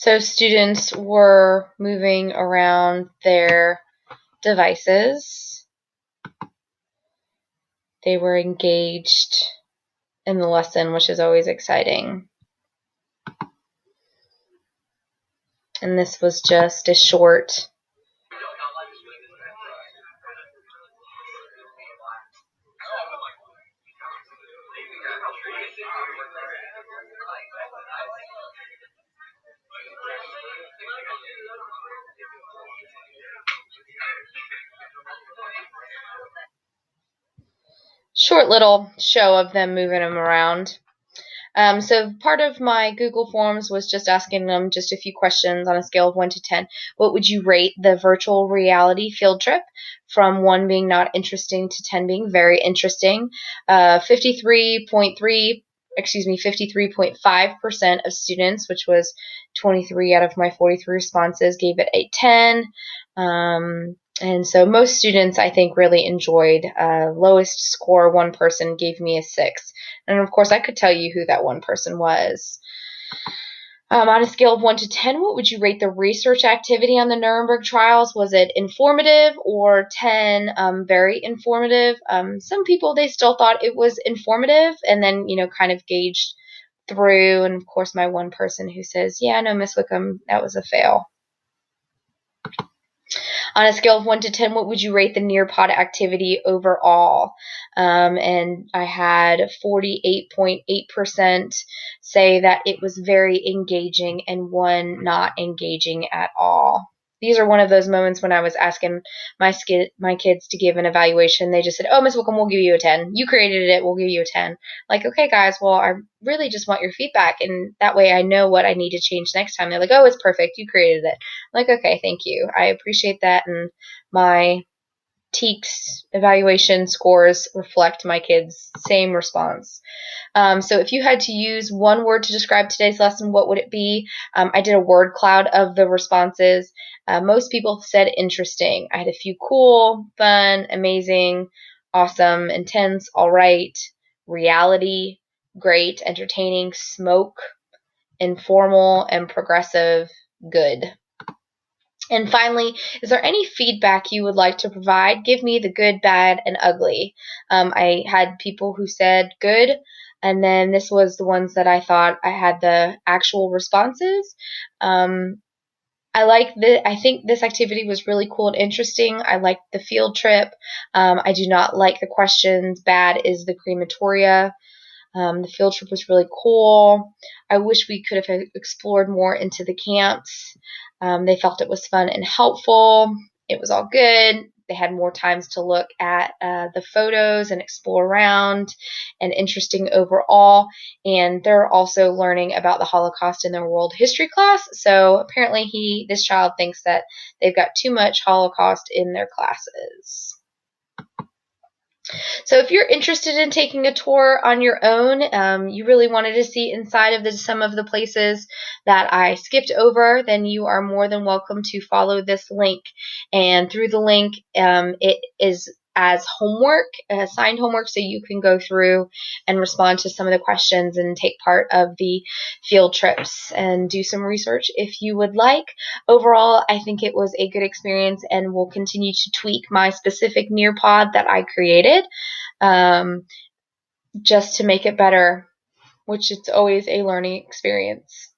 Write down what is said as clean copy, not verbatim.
So students were moving around their devices. They were engaged in the lesson, which is always exciting. And this was just a short little show of them moving them around. So part of my Google Forms was just asking them just a few questions on a scale of 1 to 10. What would you rate the virtual reality field trip, from 1 being not interesting to 10 being very interesting? 53.5% of students, which was 23 out of my 43 responses, gave it a 10. And so most students, I think, really enjoyed. Lowest score, one person gave me a 6. And of course, I could tell you who that one person was. On a scale of 1 to 10, what would you rate the research activity on the Nuremberg trials? Was it informative, or 10, very informative? Some people, they still thought it was informative, and then, kind of gauged through. And of course, my one person who says, yeah, no, Miss Wickham, that was a fail. On a scale of 1 to 10, what would you rate the Nearpod activity overall? And I had 48.8% say that it was very engaging and 1 not engaging at all. These are one of those moments when I was asking my kids to give an evaluation. They just said, oh, Miss Wickham, we'll give you a 10. You created it, we'll give you a 10. Like, okay, guys, well, I really just want your feedback, and that way I know what I need to change next time. They're like, oh, it's perfect. You created it. I'm like, okay, thank you. I appreciate that, and my TEKS evaluation scores reflect my kids' same response. So if you had to use one word to describe today's lesson, what would it be? I did a word cloud of the responses. Most people said interesting. I had a few: cool, fun, amazing, awesome, intense, all right, reality, great, entertaining, smoke, informal, and progressive, good. And finally, is there any feedback you would like to provide? Give me the good, bad, and ugly. I had people who said good, and then this was the ones that I thought I had the actual responses. I think this activity was really cool and interesting. I liked the field trip. I do not like the questions. Bad is the crematoria. The field trip was really cool. I wish we could have explored more into the camps. They felt it was fun and helpful. It was all good. They had more times to look at the photos and explore around, and interesting overall. And they're also learning about the Holocaust in their world history class. So apparently this child thinks that they've got too much Holocaust in their classes. So if you're interested in taking a tour on your own, you really wanted to see inside of some of the places that I skipped over, then you are more than welcome to follow this link. And through the link, it is as homework, assigned homework, so you can go through and respond to some of the questions and take part of the field trips and do some research if you would like. Overall, I think it was a good experience, and will continue to tweak my specific Nearpod that I created, just to make it better, which it's always a learning experience.